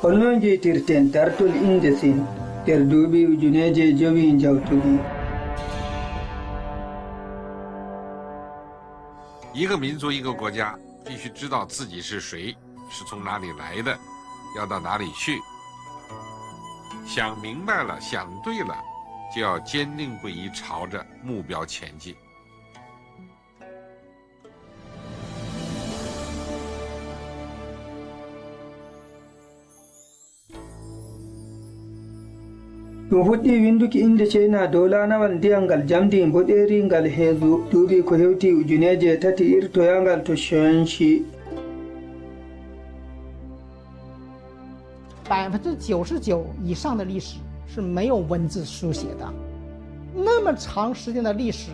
holno jeytirten dartol inde sin nder duuɓi ujuneje jowi jawtugi. 一个民族一个国家必须知道自己是谁，是从哪里来的，要到哪里去。想明白了，想对了，就要坚定不移朝着目标前进。ɗum fuɗɗi winduki inde china dow lanawal ndiyangal jamdi boɗeringal heezu duuɓi ko hewti ujuneje tati irtoyangal to shenshi. 99%以上的历史是没有文字书写的，那么长时间的历史，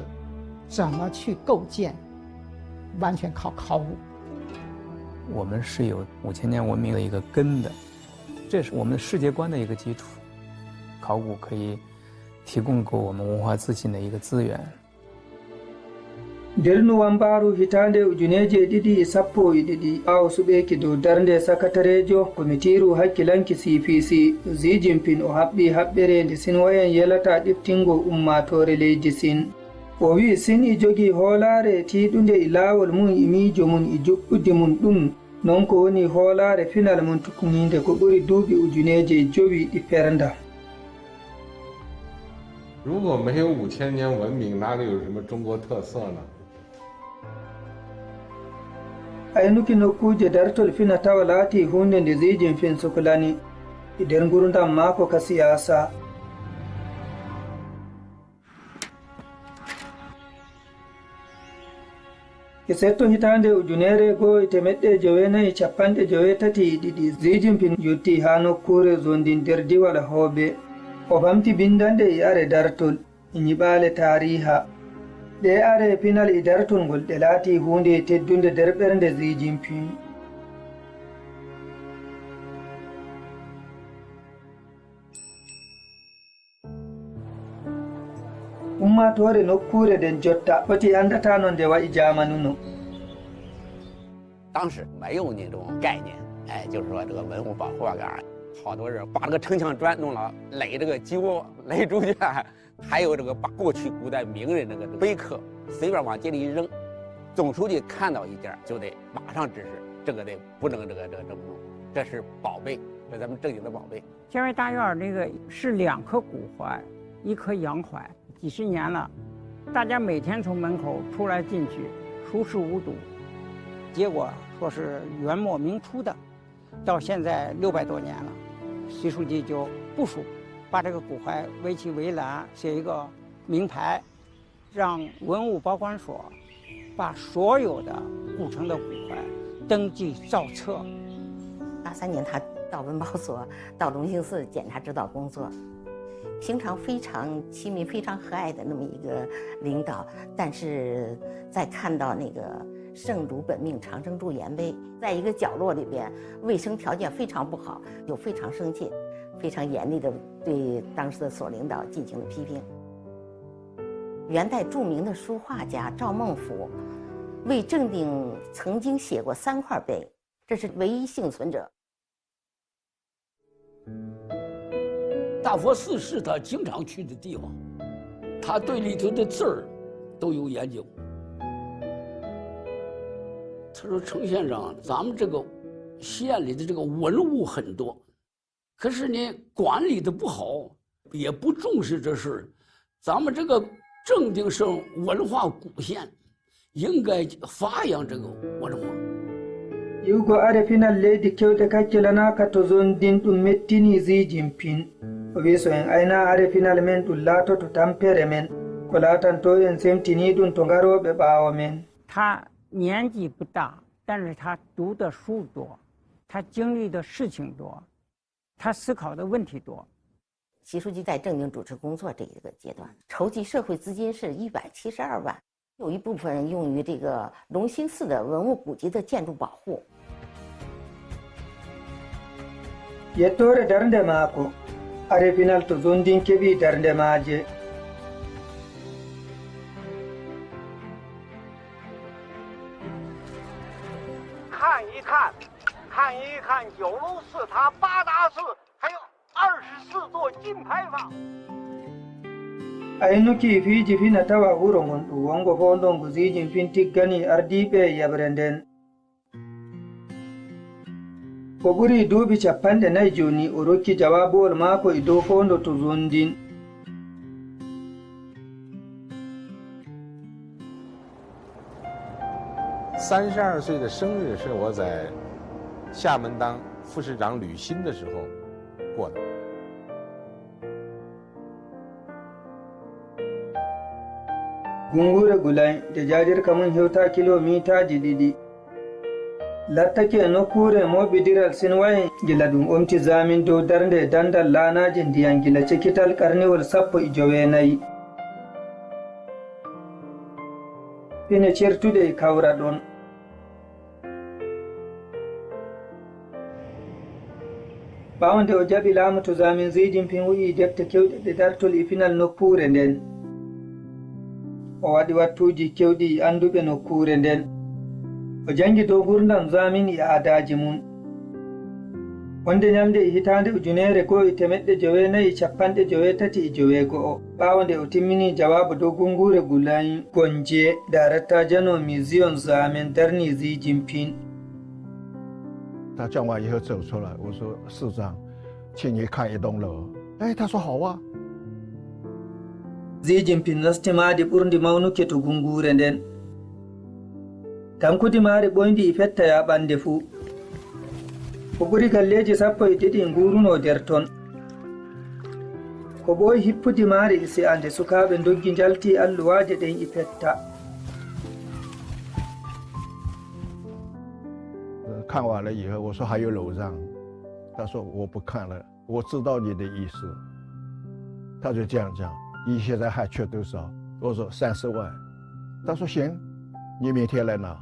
怎么去构建？完全靠考古。我们是有5000年文明的一个根的，这是我们世界观的一个基础。考古可以提供给我们文化自信的一个资源。 nder nuwambaru hitande ujuneje ɗiɗi sappo e ɗiɗi ɓawo suɓeki dow darde sakatarejo komitiru hakkilanki cpc Xi Jinping o haɓɓi haɓɓere nde sinwayen yelata ɗiftingo ummatore leydi sin. O wi sin e jogi hoolare tiɗunde e laawol mum e miijo mum e juɓɓudi mum ɗum non ko woni hoolare final mum tukuninde ko ɓuri duuɓi ujuneje jowi ɗi pernda. 如果没有5000年文明，哪里有什么中国特色呢？ aynuki nokkuje dartol fina tawa laati hunde nde Xi Jinping suklani e nder ngurdam maako ka siyasa. e setto hitande ujunere goo e temeɗɗe jowenayi capanɗe jowetati e ɗiɗi Xi Jinping yotti ha nokkure zondi nder diwal Hobe. o famti bindande e are dartol e nyiɓale tariha. ɗe are pinal e dartol ngol ɗe laati hunde teddunde nder ɓernde Xi Jinping. ummatore nokkure nden jotta foti andata no nde wa'i jamanu no. 当时没有那种概念，就是说这个文物保护啊，好多人把这个城墙砖弄了，垒这个鸡窝、垒猪圈，还有这个把过去古代名人那个碑刻随便往街里一扔，总书记看到一件就得马上指示，这个得不能这么弄，这是宝贝，这是咱们正经的宝贝。建外大院那个是2棵古槐，1棵洋槐，几十年了，大家每天从门口出来进去，熟视无睹。结果说是元末明初的，到现在600多年了，习书记就部署，把这个古槐围起围栏，写一个名牌，让文物保管所把所有的古城的古槐登记造册。83年他到文保所、到隆兴寺检查指导工作，平常非常亲民、非常和蔼的那么一个领导，但是在看到那个圣主本命长生驻颜碑在一个角落里边，卫生条件非常不好，就非常生气，非常严厉地对当时的所领导进行了批评。元代著名的书画家赵孟頫为正定曾经写过3块碑，这是唯一幸存者。大佛寺是他经常去的地方，他对里头的字儿都有研究。他说：“程先生，咱们这个县里的这个文物很多，可是呢管理的不好，也不重视这事儿。咱们这个正定省文化古县应该发扬这个文化。” yugo are pinal leydi kewɗe kakkilanaka to zone din ɗum mettini Xi Jinping. o wi so en ayna are pinal men ɗum laatoto tampere men ko laatanto en semtini ɗum to ngaroɓe ɓaawo men. 他年纪不大，但是他读的书多，他经历的事情多，他思考的问题多。习书记在正定主持工作这一个阶段，筹集社会资金是172万，有一部分用于这个隆兴寺的文物古迹的建筑保护。yettore darnde maako are pinal to zondin keɓi darnde maaje. 看一看，看一看九龙寺塔、八大寺，还有24座金牌坊。aynuki fiiji fina tawa wuro ngon ɗum wongo fo ndon gusijin fin tiggani ardiɓe yabre nden ko ɓuri duuɓi 4 joni o rokki jawabuwol maako e dow fondo to zondin32岁的生日是我在厦门当副市长履新的时候过的。gungure gulay de jajirka mun hewta kilomitaji 2 lattake nokkure moɓidiral sinwayen gila ɗum omti zamin dow darnde dandal lanaji ndiyan gila cekital karniwol 19 pine certuɗe e kawra ɗon ɓawnde o jaɓi laamu to zamin zijin pin wi'i defte kewɗe ɗe dartol e final nokkure nden o waɗi wattuji kewɗi anduɓe nokkure nden o jangi dow gurdam zamin e aadaji mum wonde nyalde e hitande 1991 ɓawde o timmini jawabu dow gungure gulayi gonje darakta jano museum zamen darni Xi Jinping。他讲完以后走出来，我说市长，请你看一栋楼。哎，他说好啊。Xi Jinping nastimadi ɓurdi mawnuke to gungure nden tankudi maari ɓoyndi e fetta yaɓande fuu ko ɓuri galleji 12 nguruno nder ton ko ɓooyi hippudi maari e se'ande sukaaɓe doggi jalti alluwaaje ɗen e fetta 看完了以后，我说还有楼上，他说我不看了，我知道你的意思。他就这样讲，你现在还缺多少？我说30万。他说行，你明天来拿。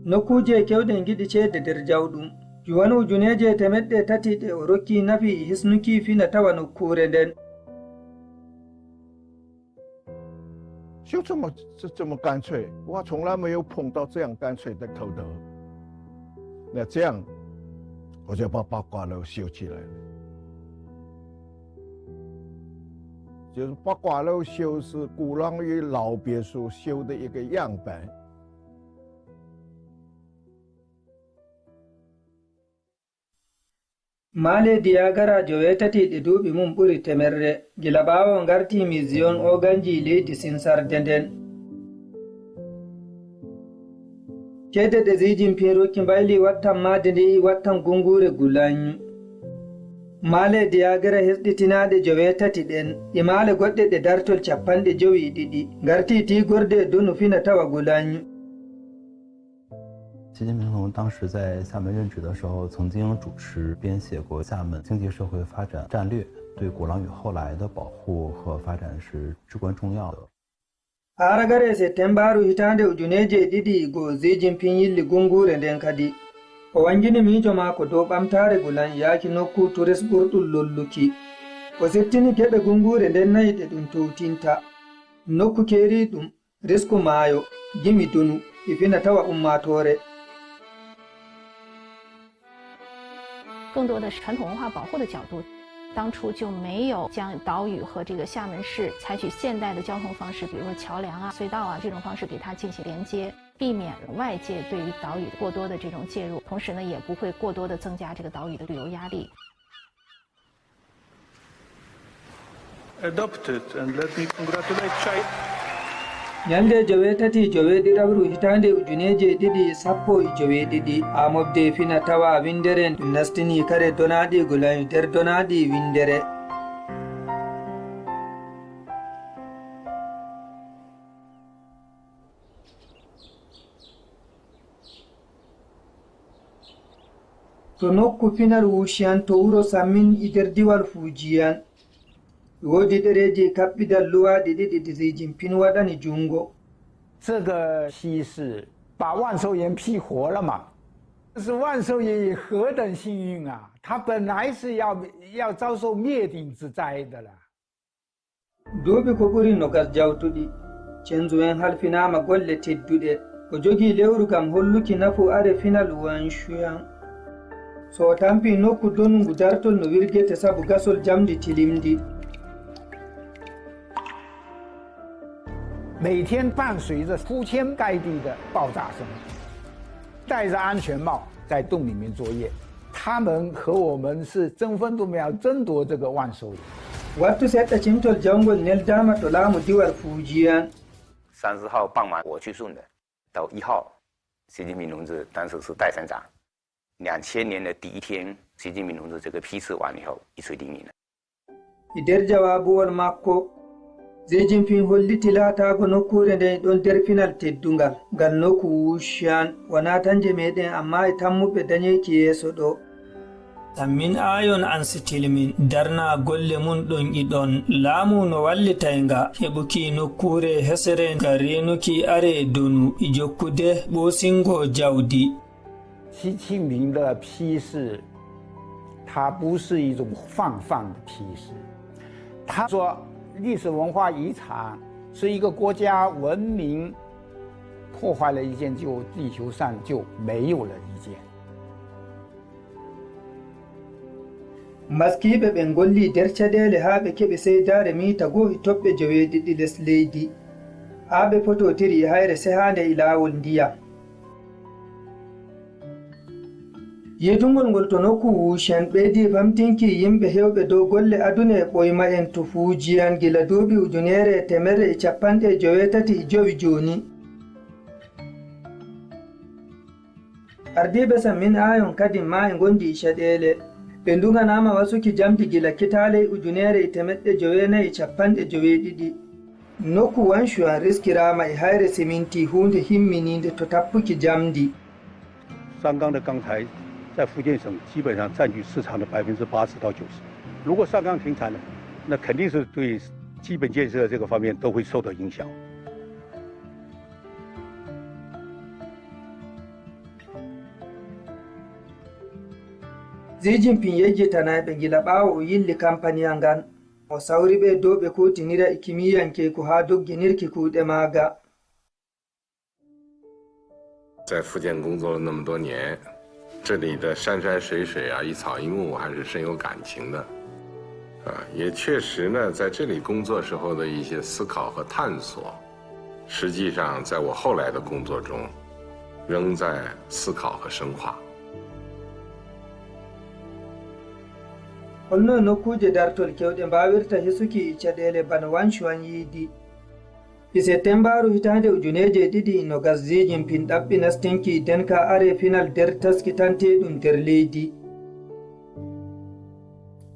nokkuje kewɗen giɗi ceede nder jawɗum juwanu 1,300 o rokki nafi e hisnuki fina tawa nokkure nden 就这么干脆，我从来没有碰到这样干脆的头头。那这样，我就把八卦楼修起来了。就是八卦楼修是鼓浪屿老别墅修的一个样板。maale diyagarajo wetatiɗe duuɓi mum ɓuri temerre gila ɓaawo ngarti mission o ganji leydi sinsarde nden ceede ɗe Xi Jinping rokki mbayli wattan maade nde wattan gungure gulanyu maale diyagara hesɗitinaɗe 9 ɗen e maale goɗɗe ɗe dartol 52 ngarti tigorde donu fina tawa gulanyu 习近平总统当时在厦门任职的时候，曾经主持编写过厦门经济社会发展战略，对鼓浪屿后来的保护和发展是至关重要的。aragare septembaru hitande 2002 Xi Jinping yilli gungure nden kadi o wangini miijo maako dow ɓamtare gulan yaaki nokku tourist ɓurɗum lolluki o settini keɓe gungure nden nayi ɗe ɗum towtinta nokku keeri ɗum risku maayo gimi dunu e fina tawa ummatore 更多的是传统文化保护的角度，当初就没有将岛屿和这个厦门市采取现代的交通方式，比如说桥梁啊、隧道啊这种方式给它进行连接，避免外界对于岛屿过多的这种介入，同时呢也不会过多的增加这个岛屿的旅游压力。Adopted and let me congratulate China. nyande 9/1 hitande 2012 ha mofde fina tawa windere ɗum nastini kare donaɗi gulayu nder donaɗi windere to nokku finar wushiyan to wuro sammin e nder diwal fujiyan woodi ɗereji kaɓɓidal luwaɗi ɗiɗi Xi Jinping waɗani jungo 这个西是把万寿岩辟活了嘛？是万寿岩何等幸运啊！它本来是要遭受灭顶之灾的了。 duuɓi ko ɓuri nogas jawtuɗi cenzu en halfinama golle tedduɗe o jogi lewru gam holluki nafu are final wanshuyan so tampi nokku donungu dartol no wirgete sabu gasol jamdi tilimdi 每天伴随着铺天盖地的爆炸声，戴着安全帽在洞里面作业。他们和我们是争分夺秒争夺这个万寿银。wattu sedda cimtol jawngol neldama to laamu diwal fuujiyan 30号傍晚我去送的，到1号，习近平同志当时是代省长。2000年的第一天，习近平同志这个批次完以后一锤定音了。 e nder jawabuwol makko Xi Jinping holliti laatago nokkure nde ɗon nder final teddungal ngal nokku Wushan wona tan je meɗen amma e tammuɓe dañeki yeeso ɗo Tammin ayon ansitilmin darna golle mun ɗon iɗon laamu no wallitayga heɓuki nokkure hesere nga renuki are donu e jokkude ɓosingo jawdi 习近平的批示，它不是一种泛泛的批示。他说，历史文化遗产是一个国家文明破坏了一件，就地球上就没有了一件。 maskiɓe ɓe golli nder caɗele haa ɓe keɓi seydare mita goo e toɓɓe 9 les leydi haa ɓe pototiri e hayre sehande e laawol ndiyam yedungol ngol to nokku Wushan ɓeydi famtinki yimɓe hewɓe dow golle aduna e ɓoyma en to fuujiyan gila duuɓi 1995 joni ardiɓe sammin ayon kadi ma e gondi e caɗele ɓe nduganama wasuki jamdi gila kitale 1992 nokku Wanshuan riskirama e hayre siminti hunde himmininde to tappuki jamdi 上钢的钢材在福建省基本上占据市场的80%到90%。如果上钢停产了，那肯定是对基本建设这个方面都会受到影响。 Xi Jinping yejjitanaɓe gila ɓaawo o yilli kampaniya ngan o sawri ɓe dow ɓe kutinira e kimiyankeku haa dogginirki kuuɗe maaga 在福建工作了那么多年，这里的山山水水啊，一草一木还是深有感情的，也确实呢，在这里工作时候的一些思考和探索，实际上在我后来的工作中，仍在思考和深化。 holno nokkuje dartol kewɗe mbawirta hesuki e caɗele bana Wanshuan yiidi e septembaru hitande 2020 Xi Jinping ɗaɓɓi nastinki denka are final nder taskitanteɗum nder leydi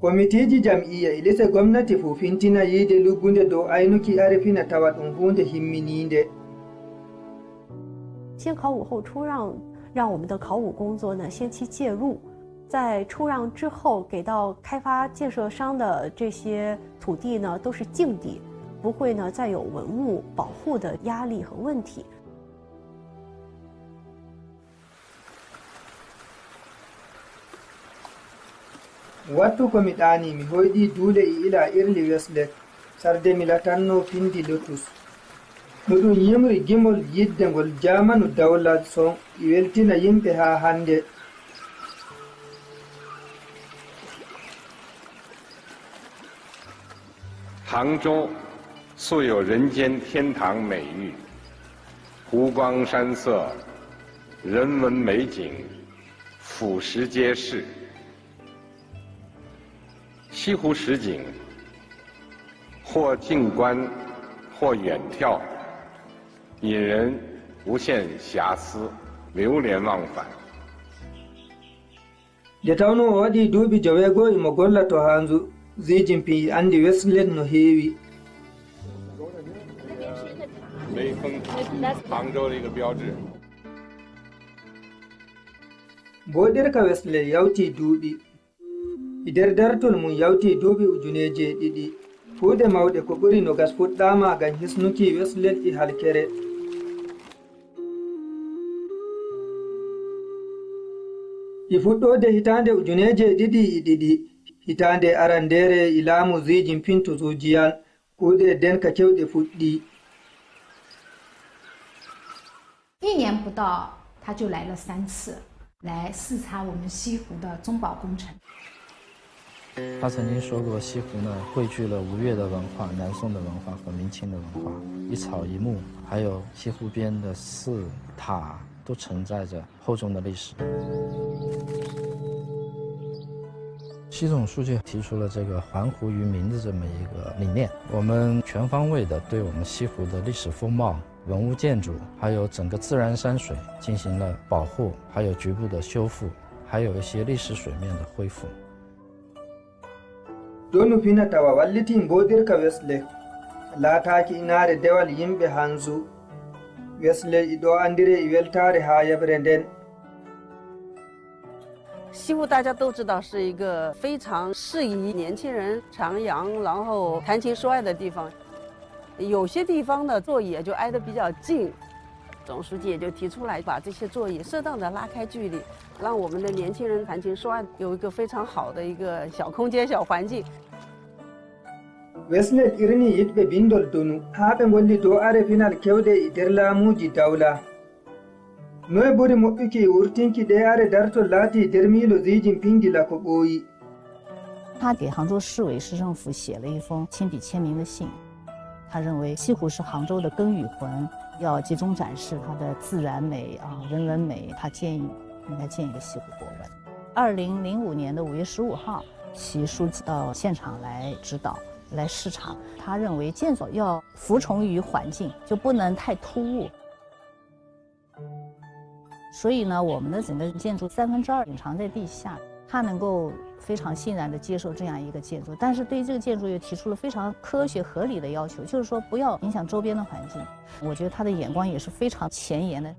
komitiji jam'iya e lise gomnati fu fintina yiide luggunde dow aynuki are fina tawa ɗum hunde himmininde 先考武后出让我们的考武工作呢先期介入。 在出让之后，给到开发建设商的这些土地呢，都是净地，不会呢再有文物保护的压力和问题。wattu ko mi ɗaani mi hoyɗi duule e ila irli Westlet sarde mi latanno pindi Lotus no ɗum yimri gimol yidde ngol jamanu dawlad son e weltina yimɓe haa hannde 杭州素有人间天堂美誉，湖光山色，人文美景，俯拾皆是。西湖十景，或近观，或远眺，引人无限遐思，流连忘返。 nde tawno o waɗi duuɓi 9 imo golla to hanzu Xi Jinping andi Westlet no heewi 雷锋，杭州的一个标志。 boɗirka Westlet yawti duuɓi e nder dartol mum yawti duuɓi 2000 kuuɗe mawɗe ko ɓuri nogas fuɗɗama ngam hisnuki Westlet e halkere e fuɗɗode hitande 2002 hitande arandere e laamu Xi Jinping to Fujian kuuɗe denka kewɗe fuɗɗi 1年不到，他就来了3次，来视察我们西湖的中保工程。他曾经说过，西湖呢汇聚了吴越的文化、南宋的文化和明清的文化，一草一木，还有西湖边的寺塔，都承载着厚重的历史。习总书记提出了这个还湖于民的这么一个理念，我们全方位的对我们西湖的历史风貌、文物建筑，还有整个自然山水进行了保护，还有局部的修复，还有一些历史水面的恢复。donu fina tawa walliti mbodirka Wesley laataki inaare dewal yimɓe hanzu Wesley iɗo andire e weltare ha yabre nden。西湖大家都知道是一个非常适宜年轻人徜徉，然后谈情说爱的地方。有些地方的座椅就挨得比较近，总书记也就提出来把这些座椅适当的拉开距离，让我们的年轻人谈情说爱有一个非常好的一个小空间、小环境。Wesley irini yiɗɓe bindol donu haa ɓe golli dow are final kewɗe e nder laamuji dawla. Noye ɓuri moƴƴuki wurtinki ɗe are dartol laati nder miilo Xi Jinping gila ko ɓooyi。他给杭州市委市政府写了一封亲笔签名的信，他认为西湖是杭州的根与魂，要集中展示它的自然美人文美。他应该建一个西湖博物馆。2005年的5月15号，习书记到现场来指导、来视察。他认为建筑要服从于环境，就不能太突兀。所以呢，我们的整个建筑2/3隐藏在地下，他能够非常欣然地接受这样一个建筑，但是对这个建筑又提出了非常科学合理的要求，就是说不要影响周边的环境。我觉得他的眼光也是非常前沿的。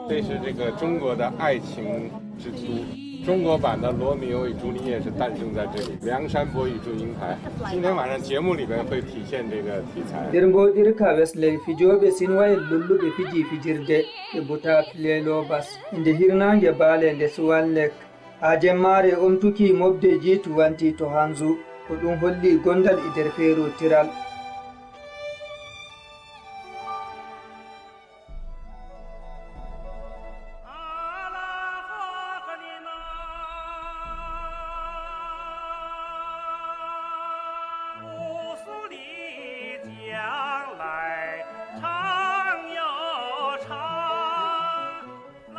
这是这个中国的爱情之都，中国版的罗密欧与朱丽叶是诞生在这里，梁山伯与祝英台。今天晚上节目里面会体现这个题材。nder mboɗirka Wesley fijoɓe sinwayel lulluɓe fiji fijirde e butak lelobas inde hirnange baale nde suwallek ha jemmare omtuki mobde jiitu wanti to hanzu ko ɗum holli gondal e nder feerotiral.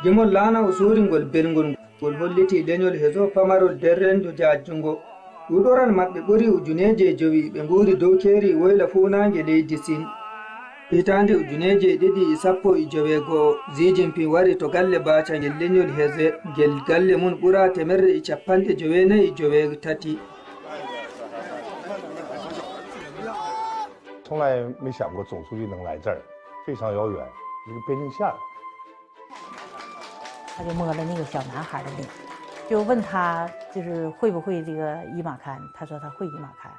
Gimol laana o suuringol belngol ngol holliti leñol heso pamarol derrendo jajjungo ɗuɗoral maɓɓe ɓuri ujuneje jowi ɓe nguuri dow keeri woyla fuunaange leydi sin. hitande 2019 Xi Jinping wari to galle baca ngel leñol hese ngel galle mum ɓura 193. 从来没想过总书记能来这儿，非常遥远，一个边境线。他就摸了那个小男孩的脸，就问他就是会不会这个一马刊，他说他会一马刊。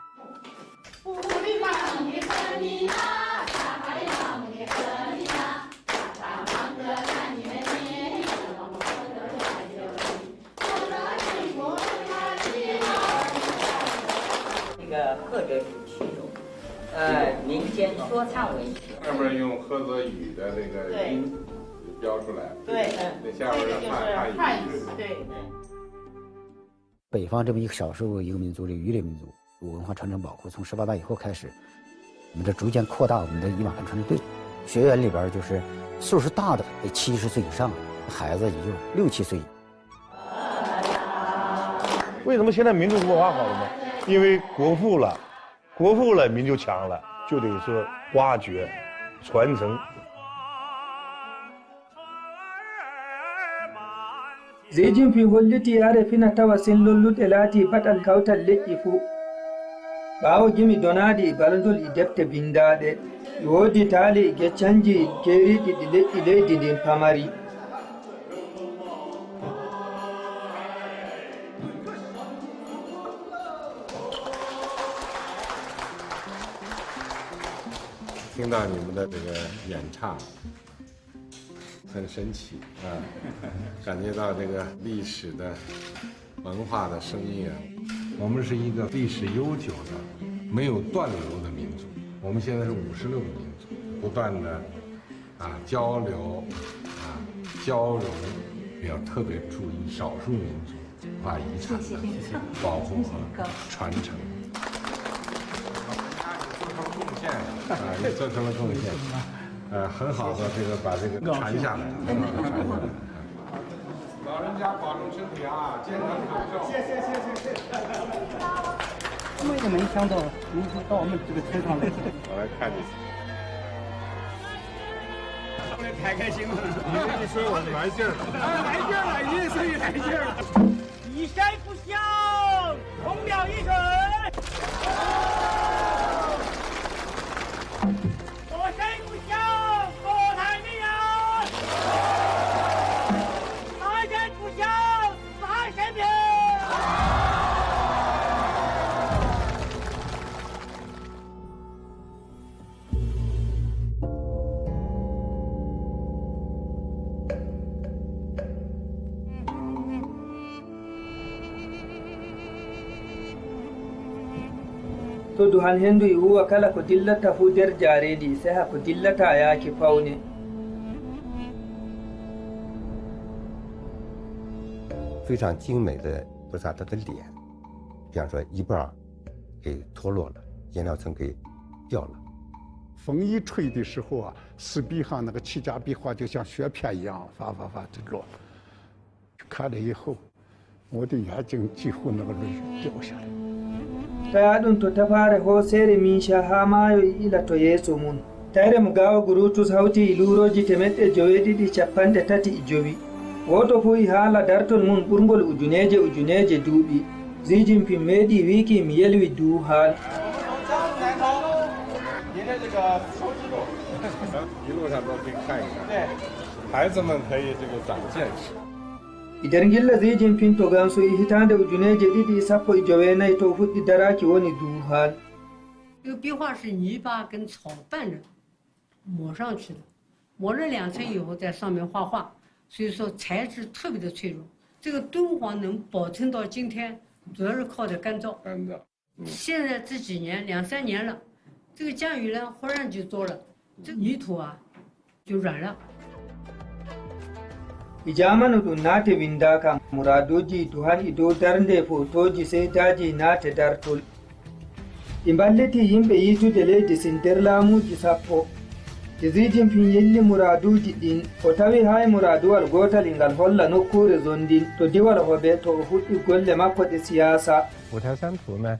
这个贺者主题中，民间说唱为曲，上面用菏泽语的那个音标出来，对，那下面是汉语，对。北方这么一个少数一个民族的渔猎民族，文化传承保护从18大以后开始，我们这逐渐扩大我们的一马刊传承队。学员里边就是岁数大的得70岁以上，孩子也就6、7岁。为什么现在民族文化好了呢？因为国富了，民就强了，就得说挖掘、传承。Xi Jinping holliti are fina tawa senlolluɗe laati baɗal kawtal leƴƴi fuu ɓaawo gimi donaadi balndol e defte bindaaɗe woodi taali e geccanji keeriiɗi ɗi leƴƴi leydi ndin pamari. 听到你们的这个演唱很神奇啊，感觉到这个历史的文化的声音啊。我们是一个历史悠久的没有断流的民族。我们现在是56个民族，不断的交流交融，也要特别注意少数民族文化遗产的保护和传承。也做成了贡献，很好的把这个传下来，老人家保重身体啊，健康长寿。谢谢。我们也没想到你是到我们这个车上来。我来看你。我也太开心了。你这一说我就来劲儿了。来劲儿了，你这声音来劲儿了。一山不相，同了一水。我山不相，国泰民安。大山不相，大山平。to duhan hendu e huwa kala ko dillata fu nder jarendi seha ko dillata yaake pawne. 非常精美的菩萨他的脸，比方说一半给脱落了，颜料层给掉了。风一吹的时候啊，石壁上那个七家壁画就像雪片一样发着落。看了以后，我的眼睛几乎那个泪掉下来。 taya ɗum to tafare hoosere micha ha maayo ila to yeeso mum tayre mo gawa gurutus hawti e luuroji 735 woto fu e haala dartol mum ɓurgol ujuneje duuɓi Xi Jinping meeɗi wiki mi yelwi duuhaal 一路上都可以看一看，对，孩子们可以长见识。 idan gilla Xi Jinping to ganso e hitande ujuneje 219to fuɗɗi daraki woni duuhaal 这个壁画是泥巴跟草拌着抹上去的，抹了2层以后在上面画画，所以说材质特别的脆弱。这个敦煌能保存到今天，主要是靠着干燥。现在这几年2、3年了，这个降雨呢忽然就多了，这泥土啊就软了。 e jamanu ɗum naate windaka muraduji duhan e dow darnde fotoji seytaji naate dartol ɗi balliti yimɓe yitude leydi sin nder laamuji 10 Xi Jinping yelli muraduji ɗin o tawi hay muraduwal gotal e ngal holla nokkure zondin to diwal hoɓe to o fuɗɗi golle makko ɗe siyasa 五台山图呢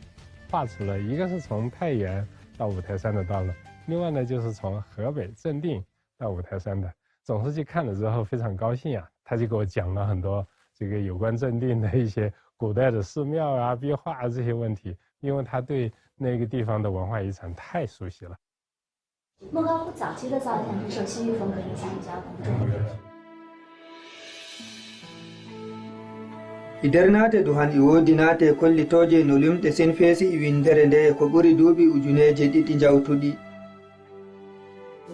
画出了一个是从太原到五台山的道路，另外呢就是从河北正定到五台山的。 总书记看了之后非常高兴啊，他就给我讲了很多这个有关正定的一些古代的寺庙啊、壁画啊这些问题，因为他对那个地方的文化遗产太熟悉了。莫高窟早期的造像是受西域风格影响比较重。 e nder naate duhan e woodi naate kollitoje no limɗe sen feesi e windere nde ko ɓuri duuɓi ujuneje 2 jawtuɗi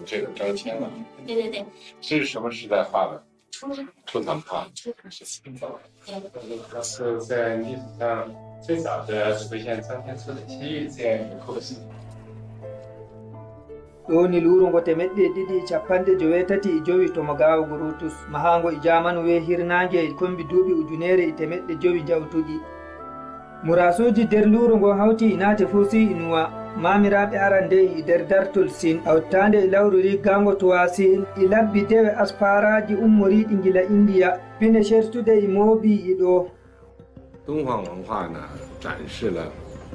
这个张骞了，对对对，这是什么时代画的？初唐画。是在历史上最早的出现张骞出的西域这样一个构型。 ɗo ni luuro ngo 295 to mo gawa gurutus mahango e jamanu we hirnange e kombi duuɓi ujunere e 500 jawtuɗi murasuji nder luuro ngo hawti e naate fuusi inuwa mamiraɓe arande e nder dartol sin hawtande e lawru riggango towasin e labbi dewe asparaji ummoriɗi gila india pine certude e moobi e ɗo 敦煌文化呢，展示了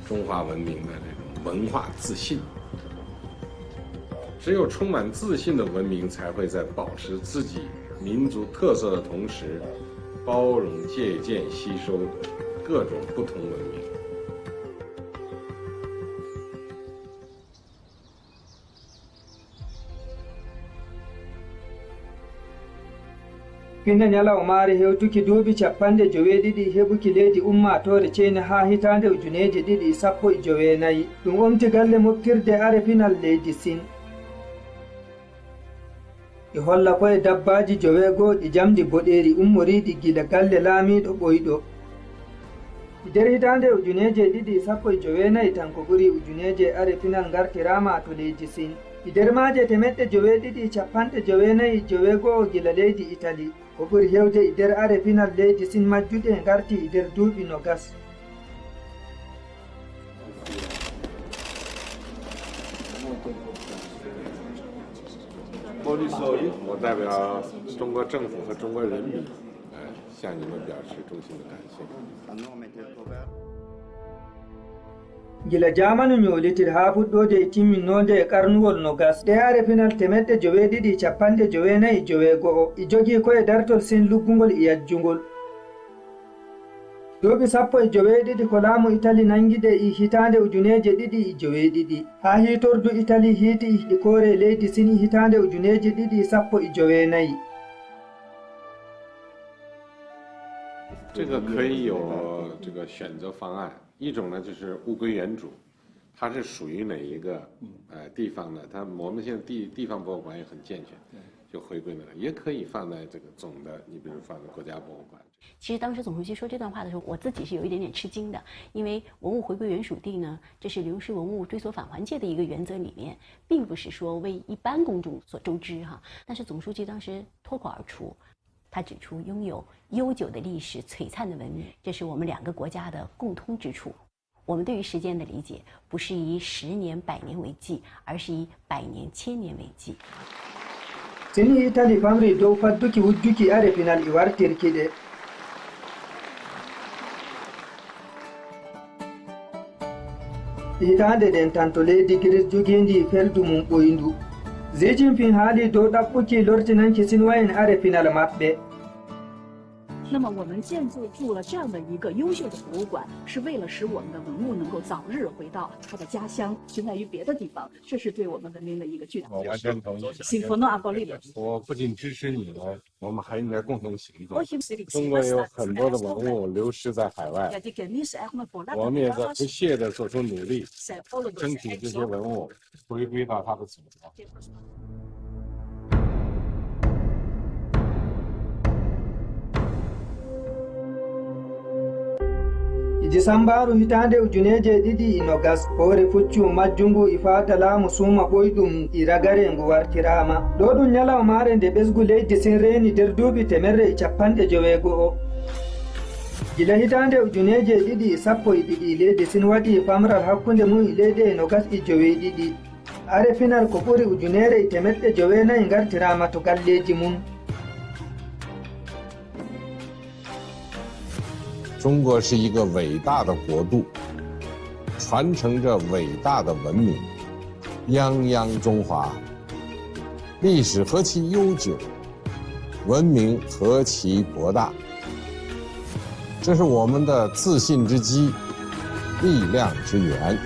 中华文明的这种文化自信。只有充满自信的文明，才会在保持自己民族特色的同时，包容、借鉴、吸收各种不同文明。 pinne ñalawmaare hewtuki duuɓi 92 heɓuki leydi ummatore ceene ha hitande ujuneje 219 ɗum omti galle moftirde are pinal leydi sin e holla koye dabbaji 9 ɗi jamdi boɗeri ummoriɗi gila galle laamiɗo ɓoyɗo nder hitande ujuneje ɗiɗi sappo e jowenayi tan ko ɓuri ujuneje are final gartirama to leydi sin nder maje temeɗɗe joweeɗiɗi capanɗe jowenayi joweego'o gila leydi italie ko ɓuri hewde nder are final leydi sin majjuɗe garti nder duuɓi nogas. 我代表中国政府和中国人民，向你们表示衷心的感谢。 gila jamanu ñolitir ha fuɗɗode e timminnode e karnuwol nogas ɗe are final temeɗɗe joweeɗiɗi capanɗe jowenayi joweego'o i jogii koye dartol sin luggungol e yajjungol duuɓi sappo e joweeɗiɗi ko laamu italie nangiɗe i hitande ujuneje ɗiɗi e joweeɗiɗi ha hitordu italie hiiti e hiɗikoore leydi sin i hitande ujuneje ɗiɗi sappo e jowenayi 这个可以有这个选择方案，一种呢就是物归原主，它是属于哪一个地方的？它我们现在地方博物馆也很健全，就回归那个，也可以放在这个总的，你比如放在国家博物馆。其实当时总书记说这段话的时候，我自己是有一点点吃惊的，因为文物回归原属地呢，这是流失文物追索返还界的一个原则里面，并不是说为一般公众所周知哈。但是总书记当时脱口而出。 他指出，拥有悠久的历史、璀璨的文明，这是我们两个国家的共通之处。我们对于时间的理解，不是以10年、100年为计，而是以100年、1000年为计。 sini itali famri dow fadduki wujjuki are final e wartirkiɗe hitande ɗen tan to leydi gris jogindi feldu mum ɓoyndu Xi Jinping haali dow ɗaɓɓuki lortinanki sinwayen are final maɓɓe 那么我们建筑了这样的一个优秀的博物馆，是为了使我们的文物能够早日回到它的家乡，存在于别的地方，这是对我们文明的一个巨大的。我完全同意。我不仅支持你们，我们还应该共同行动。中国有很多的文物流失在海外，我们也在不懈地做出努力，争取这些文物回归到它的祖国。 disambaru hitande ujuneje ɗiɗi e nogas hoore fuccu majjungu e fata laamu suuma ɓoyɗum e ragare ngu wartirama ɗo ɗum ñalawmare nde ɓesgu leydi sin reeni nder duuɓi temerre e capanɗe joweego'o gila hitande ujuneje ɗiɗi e sappo e ɗiɗi leydi sin waɗi famral hakkunde mum e leyɗe e nogas e joweeɗiɗi are final ko ɓuri ujunere e temeɗɗe jowenayi gartirama to galleji mum 中国是一个伟大的国度，传承着伟大的文明，泱泱中华，历史何其悠久，文明何其博大。这是我们的自信之基，力量之源。